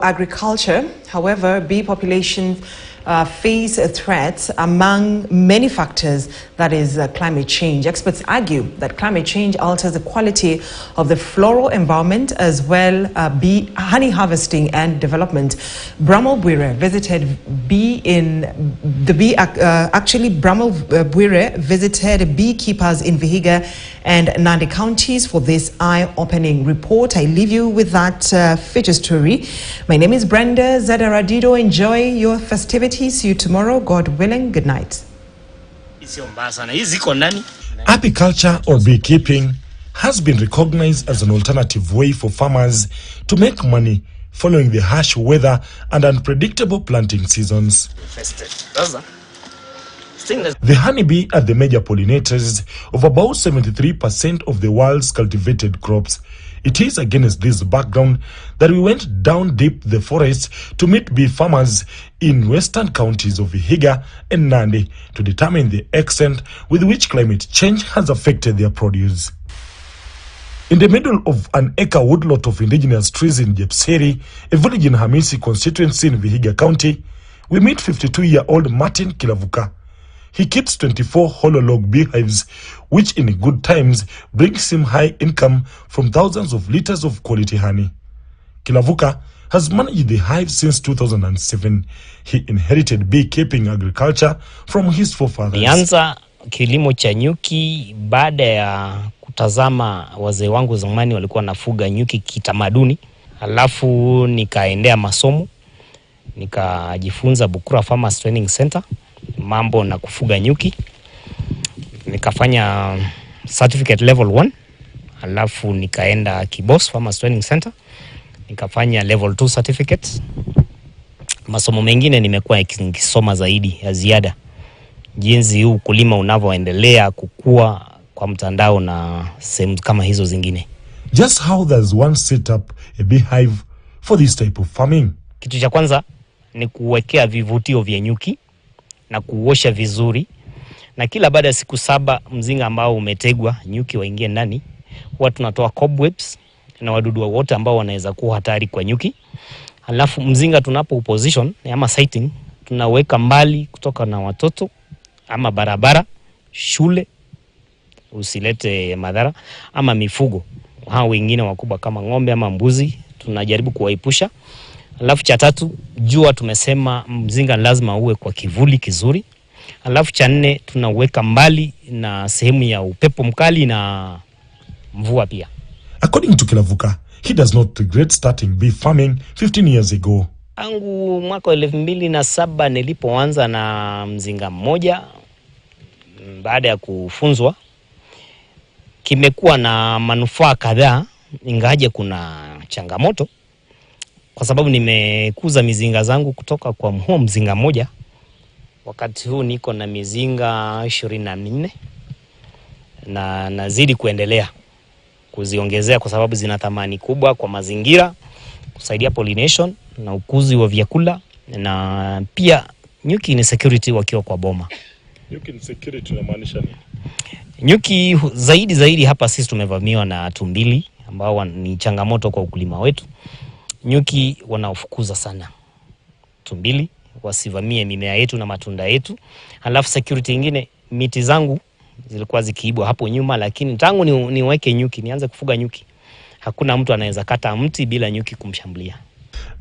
Agriculture, however, bee population face threats among many factors, that is climate change. Experts argue that climate change alters the quality of the floral environment as well bee honey harvesting and development. Bramwell Bwire visited visited beekeepers in Vihiga and Nandi counties for this eye-opening report. I leave you with that feature story. My name is Brenda Zadaradido. Enjoy your festivities. See you tomorrow, God willing. Good night. Apiculture or beekeeping has been recognized as an alternative way for farmers to make money following the harsh weather and unpredictable planting seasons. The honeybee are the major pollinators of about 73% of the world's cultivated crops. It is against this background that we went down deep the forest to meet bee farmers in western counties of Vihiga and Nandi to determine the extent with which climate change has affected their produce. In the middle of an acre woodlot of indigenous trees in Jepseri, a village in Hamisi constituency in Vihiga County, we meet 52-year-old Martin Kilavuka. He keeps 24 hollow log beehives, which in good times brings him high income from thousands of liters of quality honey. Kilavuka has managed the hive since 2007. He inherited beekeeping agriculture from his forefathers. Nianza kilimo cha nyuki baada ya kutazama wazee wangu zamani walikuwa nafuga nyuki kitamaduni. Alafu nikaendea masomo, nikajifunza Bukura Farmers Training Center, mambo na kufuga nyuki. Nikafanya certificate level 1. Alafu nikaenda Kibos Farmers Training Center, nikafanya level 2 certificate. Masomo mengine nimekuwa nikisoma zaidi ya ziada, jinsi huu kulima unavyoendelea kukua kwa mtandao na sehemu kama hizo zingine. Just how does one set up a beehive for this type of farming? Kitu cha kwanza ni kuwekea vivutio vya nyuki na kuosha vizuri, na kila baada ya siku 7 mzinga ambao umetegwa nyuki waingie ndani, huwa tunatoa cobwebs na wadudu wote ambao wanaweza kuwa hatari kwa nyuki. Alafu mzinga tunapo position ama sighting, tunaweka mbali kutoka na watoto ama barabara, shule, usilete madhara, ama mifugo hao wengine wakubwa kama ng'ombe ama mbuzi, tunajaribu kuwaepusha. Alafu cha 3, jua tumesema mzinga lazima uwe kwa kivuli kizuri. Alafu cha 4, tunaweka mbali na sehemu ya upepo mkali na mvua pia. According to Kilavuka, he does not regret starting bee farming 15 years ago. Tangu mwaka 2007 nilipoanza na mzinga mmoja, baada ya kufunzwa, kimekuwa na manufaa kadhaa, ingaje kuna changamoto, kwa sababu nimekuza mizinga zangu kutoka kwa mzinga mmoja. Wakati huu niko na mizinga 24 na nazidi kuendelea kuziongezea kwa sababu zina thamani kubwa kwa mazingira, kusaidia pollination na ukuzi wa vyakula, na pia nyuki ni security wakiwa kwa boma. Nyuki ni security inamaanisha nini? Nyuki zaidi hapa sisi tumevamiwa na tumbili ambao ni changamoto kwa ukulima wetu. Nyuki wanaofukuza sana tumbili wasivamie mimea yetu na matunda yetu. Alafu security nyingine, miti zangu zilikuwa zikiibwa hapo nyuma, lakini tangu niweke nyuki, nianze kufuga nyuki, hakuna mtu anaweza kata mti bila nyuki kumshambulia.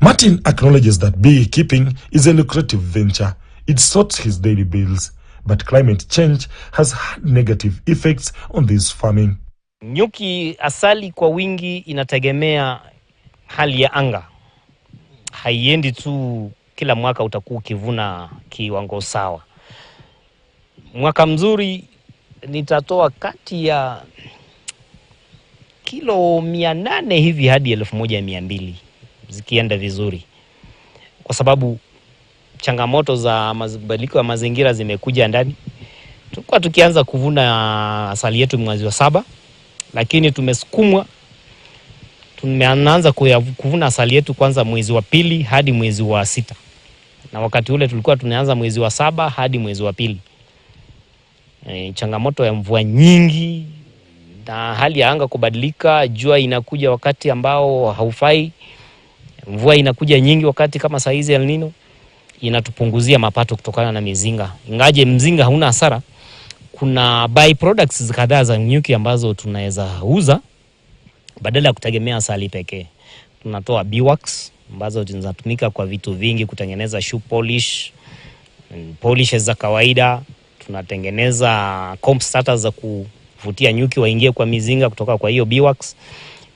Martin acknowledges that beekeeping is a lucrative venture. It sorts his daily bills, but climate change has had negative effects on this farming. Nyuki asali kwa wingi inategemea hali ya anga. Haiendi tu kila mwaka utakuwa ukivuna kiwango sawa. Mwaka mzuri nitatoa kati ya kilo 800 hivi hadi 1200 zikienda vizuri, kwa sababu changamoto za mabadiliko ya mazingira zimekuja ndani. Tulikuwa tukianza kuvuna asali yetu mwezi wa 7, lakini tumesukumwa, tumeanza kuvuna asali yetu kwanza mwezi wa 2 hadi mwezi wa 6, na wakati ule tulikuwa tunaanza mwezi wa 7 hadi mwezi wa 2. Changamoto ya mvua nyingi na hali ya anga kubadilika, jua inakuja wakati ambao haufai, Mvua inakuja nyingi wakati kama saa hizi El Nino, inatupunguzia mapato kutokana na mizinga. Ingaje mzinga hauna hasara, kuna byproducts kadhaa za nyuki ambazo tunaweza uza badala ya kutegemea asali pekee. Tunatoa beeswax ambazo zinatumika kwa vitu vingi, kutengeneza shoe polish, polishes za kawaida. Tunatengeneza comb starters za kuvutia nyuki waingie kwa mizinga kutoka kwa hiyo beeswax.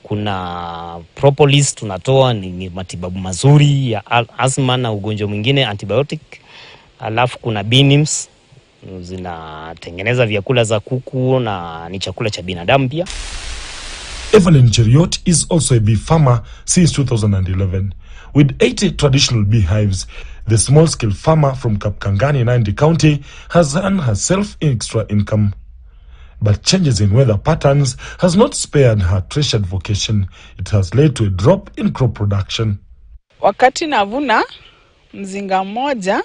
Kuna propolis tunatoa, ni matibabu mazuri ya asthma na ugonjwa mwingine, antibiotic. Alafu kuna bee-nims, zinatengeneza vyakula za kuku na ni chakula cha binadamu pia. Evelyn Cheriot is also a bee farmer since 2011. With 80 traditional beehives, the small-scale farmer from Kapkangani, Nandi County, has earned herself extra income. But changes in weather patterns has not spared her treasured vocation. It has led to a drop in crop production. Wakati navuna mzinga moja,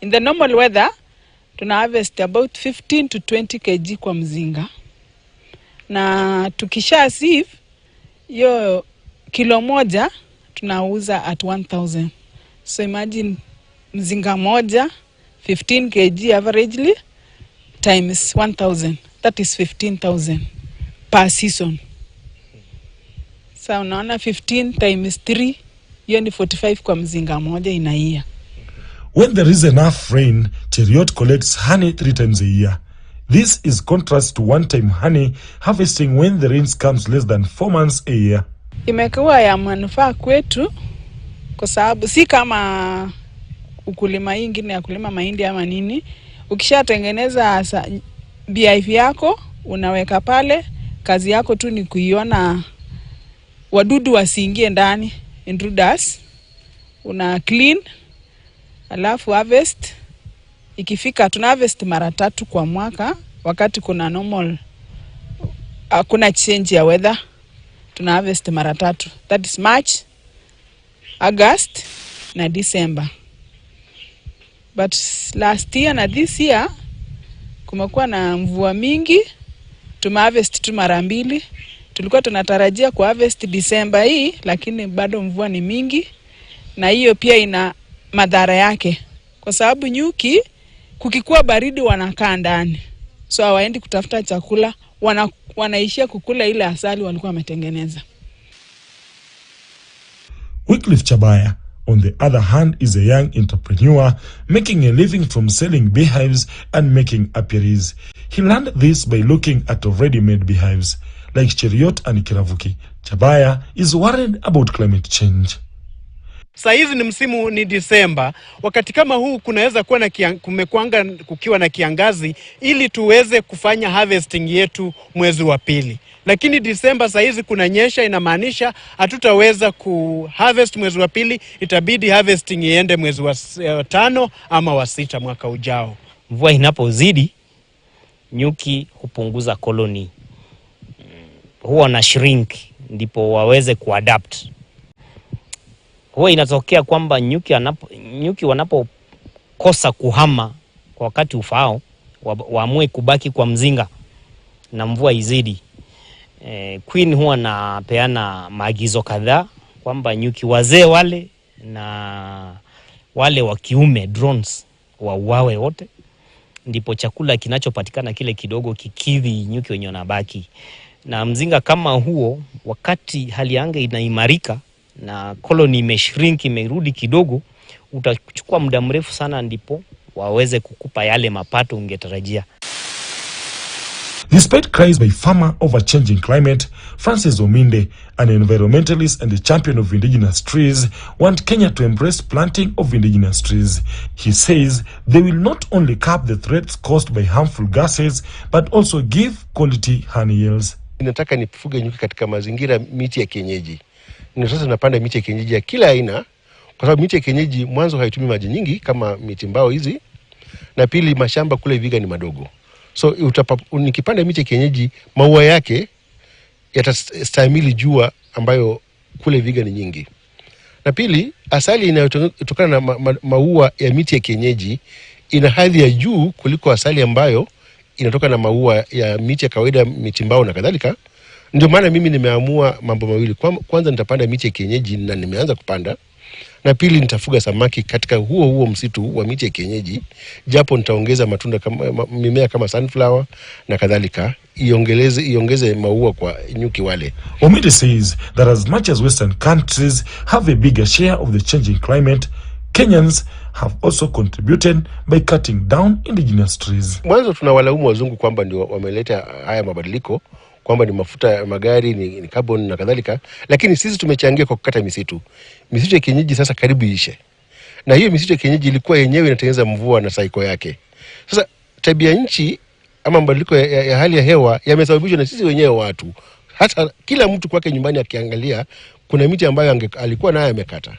in the normal weather, tuna harvest about 15 to 20 kg kwa mzinga. Na tukisha sieve, yo kilo moja, tunauza at 1,000. So imagine mzinga moja, 15 kg averagely, times 1,000. That is 15,000 per season. So unaona 15 times 3, hiyo ni 45 kwa mzinga moja inaia. When there is enough rain, Cheriot collects honey 3 times a year. This is contrast to one-time honey harvesting when the rains comes less than 4 months a year. Imekuwa ya manufaa kwetu kwa sababu si kama ukulima ingine ya kulima mahindi ama nini. Ukishatengeneza beehive yako, unaweka pale, kazi yako tu ni kuiona wadudu wasiingie ndani, intruders. Una clean, alafu harvest. Ikifika tuna harvest mara 3 kwa mwaka, wakati kuna normal, kuna change ya weather, tuna harvest mara 3. That is March, August na December. But last year na this year, kumekuwa na mvua mingi, tumeharvest tu mara 2. Tulikuwa tunatarajia ku harvest December hii, lakini bado mvua ni mingi, na hiyo pia ina madhara yake. Kwa sababu nyuki kukikuwa baridi wanakaa ndani, so hawaendi kutafuta chakula, wanaishia kukula ile asali walikuwa wametengeneza. Wycliffe Chabaya, on the other hand, is a young entrepreneur making a living from selling beehives and making apiaries. He learned this by looking at ready-made beehives. Like Cheriot and Kiravuki, Chabaya is worried about climate change. Saizi ni msimu ni Disemba. Wakati kama huu kunaweza kuwa na kukiwa na kiangazi ili tuweze kufanya harvesting yetu mwezi wa 2. Lakini Disemba saizi kunanyesha, inamaanisha hatutaweza kuharvest mwezi wa 2, itabidi harvesting iende mwezi wa 5 ama wa 6 mwaka ujao. Mvua inapozidi, nyuki hupunguza colony. Huwa na shrink ndipo waweze kuadapt. Huwa inatokea kwamba nyuki wanapokosa kuhama kwa wakati ufaao, waamue kubaki kwa mzinga na mvua izidi. Queen huwa napeana maagizo kadhaa kwamba nyuki wazee wale na wale wa kiume drones wauawe wote, ndipo chakula kinachopatikana kile kidogo kikidhi nyuki wenye wanabaki. Na mzinga kama huo, wakati hali ya anga inaimarika na colony imeshrink, imerudi kidogo, utachukua muda mrefu sana ndipo waweze kukupa yale mapato ungetarajia. Despite cries by farmer over changing climate, Francis Ominde, an environmentalist and a champion of indigenous trees, want Kenya to embrace planting of indigenous trees. He says they will not only curb the threats caused by harmful gases, but also give quality honey yields. Ninataka nifuge nyuki katika mazingira miti ya kienyeji. Sasa napanda miti ya kienyeji ya kila aina, kwa sababu miti ya kienyeji mwanzo haitumii maji nyingi kama miti mbao hizi, na pili mashamba kule Viga ni madogo. So nikipanda miti ya kienyeji, maua yake yatastahimili jua ambayo kule Viga ni nyingi. Na pili, asali inayotokana na maua ya miti ya kienyeji ina hadhi ya juu kuliko asali ambayo inatoka na maua ya miti ya kawaida, miti mbao na kadhalika. Ndio maana mimi nimeamua mambo mawili. Kwanza nitapanda miti ya kienyeji na nimeanza kupanda. Na pili nitafuga samaki katika huo msitu wa miti ya kienyeji, japo nitaongeza matunda kama mimea kama sunflower na kadhalika, iongeze maua kwa nyuki wale. Omidi says that as much as Western countries have a bigger share of the changing climate, Kenyans have also contributed by cutting down indigenous trees. Mwanzo tunawalaumu wazungu kwamba ndio wameleta haya mabadiliko, kwamba ni mafuta ya magari, ni carbon na kadhalika, lakini sisi tumechangia kwa kukata misitu. Misitu ya kienyeji sasa karibu ishe. Na hiyo misitu ya kienyeji ilikuwa yenyewe inatengeneza mvua na saiko yake. Sasa tabia nchi ama mabadiliko ya hali ya hewa yamesababishwa na sisi wenyewe watu. Hata kila mtu kwake nyumbani akiangalia, kuna miti ambayo alikuwa nayo amekata.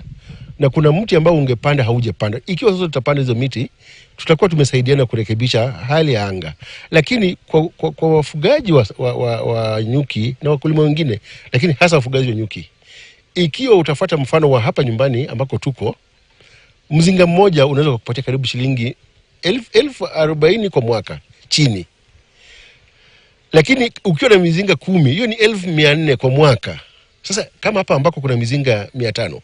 Na kuna mti ambao ungepanda haujapanda. Ikiwa sasa tutapanda hizo miti, tutakuwa tumesaidiana kurekebisha hali ya anga. Lakini kwa wafugaji wa nyuki na wakulima wengine, lakini hasa wafugaji wa nyuki, ikiwa utafuata mfano wa hapa nyumbani ambako tuko, mzinga mmoja unaweza kukupatia karibu shilingi 40,000 kwa mwaka chini. Lakini ukiwa na mizinga 10, hiyo ni 1,400 kwa mwaka. Sasa kama hapa ambako kuna mizinga 500,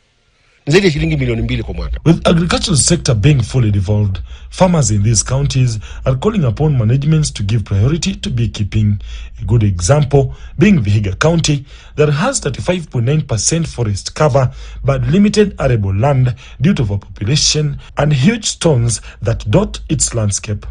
zaidi ya shilingi milioni 2 kwa mwaka. With agricultural sector being fully devolved, farmers in these counties are calling upon managements to give priority to beekeeping. A good example being Vihiga County that has 35.9% forest cover but limited arable land due to overpopulation and huge stones that dot its landscape.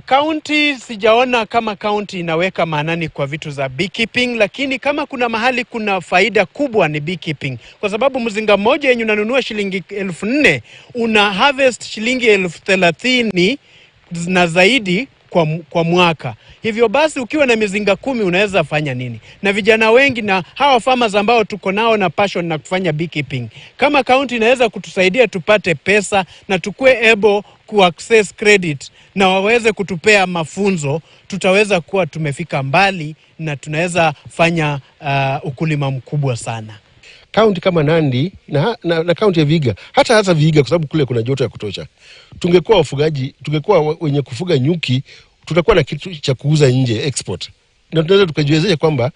County sijaona kama county inaweka maanani kwa vitu za beekeeping, lakini kama kuna mahali kuna faida kubwa ni beekeeping. Kwa sababu mzinga mmoja yenye unanunua shilingi 4,000 una harvest shilingi 30,000 na zaidi kwa mwaka. Hivyo basi ukiwa na mizinga 10 unaweza fanya nini? Na vijana wengi na hawa farmers ambao tuko nao na passion na kufanya beekeeping, kama county inaweza kutusaidia tupate pesa na tukue able access credit na waweze kutupea mafunzo, tutaweza kuwa tumefika mbali na tunaweza fanya ukulima mkubwa sana. County kama Nandi na county ya Vihiga, hata Vihiga kwa sababu kule kuna joto ya kutosha. Tungekuwa wafugaji, tungekuwa wenye kufuga nyuki, tutakuwa na kitu cha kuuza nje, export. Na tunaweza tukajiwezesha kwamba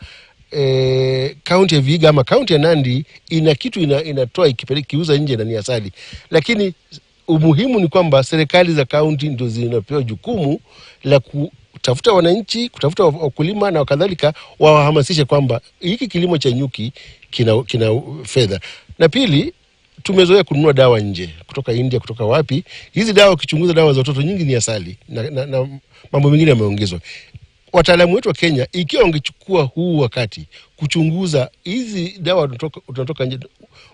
county ya Vihiga ama county ya Nandi ina kitu inatoa ikiuza nje na ni asali. Lakini umuhimu ni kwamba serikali za county ndio zinapewa jukumu la kutafuta wananchi, kutafuta wakulima na kadhalika, wahamasishe kwamba hiki kilimo cha nyuki kina fedha. Na pili, tumezoea kununua dawa nje kutoka India, kutoka wapi. Hizi dawa ukichunguza, dawa za watoto nyingi ni asali na mambo mengine yameongezwa. Wataalamu wetu wa Kenya, ikiwa wangechukua huu wakati kuchunguza hizi dawa tunatoka nje,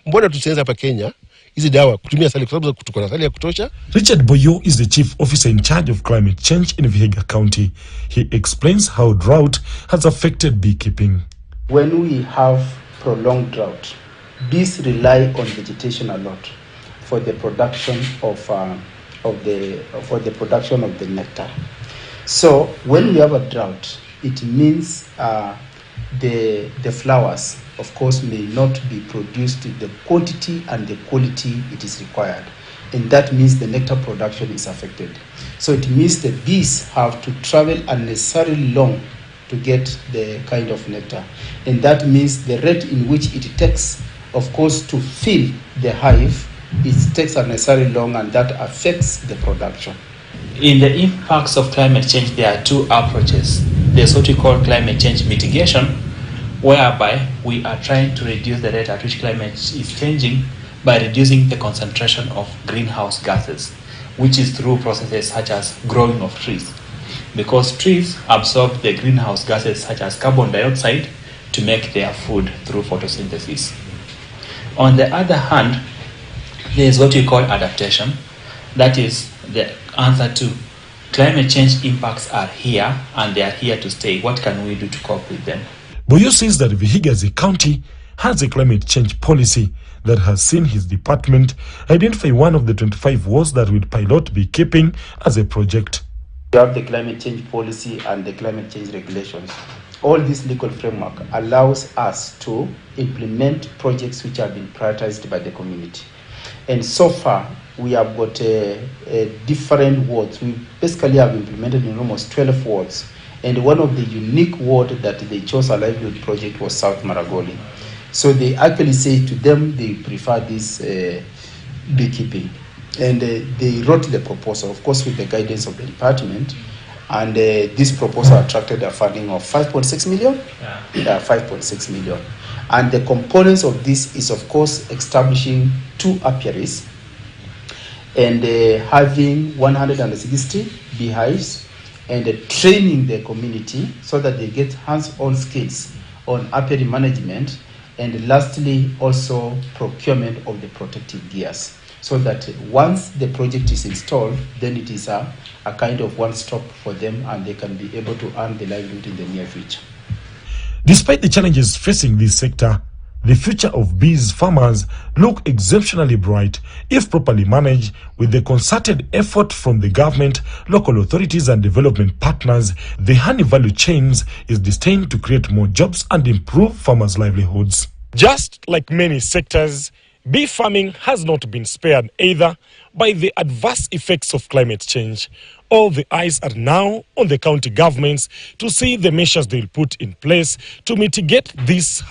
mbona tusianze hapa Kenya hizi dawa kutumia asali, kwa sababu tuko na asali ya kutosha. Richard Boyo is the chief officer in charge of climate change in Vihiga County. He explains how drought has affected beekeeping. When we have prolonged drought, bees rely on vegetation a lot for the production of the nectar. So when we have a drought, it means the flowers, of course, may not be produced in the quantity and the quality it is required. And that means the nectar production is affected. So it means the bees have to travel unnecessarily long to get the kind of nectar. And that means the rate in which it takes, of course, to fill the hive, it takes unnecessarily long, and that affects the production. In the impacts of climate change, there are two approaches. There's what we call climate change mitigation, whereby we are trying to reduce the rate at which climate is changing by reducing the concentration of greenhouse gases, which is through processes such as growing of trees. Because trees absorb the greenhouse gases such as carbon dioxide to make their food through photosynthesis. On the other hand, there is what we call adaptation. That is the answer to climate change impacts are here and they are here to stay. What can we do to cope with them? Boyo says that Vihiga as a county has a climate change policy that has seen his department identify one of the 25 wards that will pilot beekeeping as a project. We have the climate change policy and the climate change regulations. All this legal framework allows us to implement projects which have been prioritized by the community. And so far, we have got different wards. We basically have implemented in almost 12 wards. And one of the unique ward that they chose a livelihood project was South Maragoli. So they actually say to them they prefer this beekeeping. And they wrote the proposal, of course, with the guidance of the department. And this proposal attracted a funding of 5.6 million. 5.6 million. And the components of this is, of course, establishing 2 apiaries and having 160 beehives and training the community so that they get hands-on skills on apiary management, and lastly, also procurement of the protective gears, so that once the project is installed, then it is a kind of one-stop for them and they can be able to earn the livelihood in the near future. Despite the challenges facing this sector, the future of bees farmers look exceptionally bright if properly managed. With the concerted effort from the government, local authorities and development partners, the honey value chains is destined to create more jobs and improve farmers' livelihoods. Just like many sectors, bee farming has not been spared either by the adverse effects of climate change. All the eyes are now on the county governments to see the measures they'll put in place to mitigate this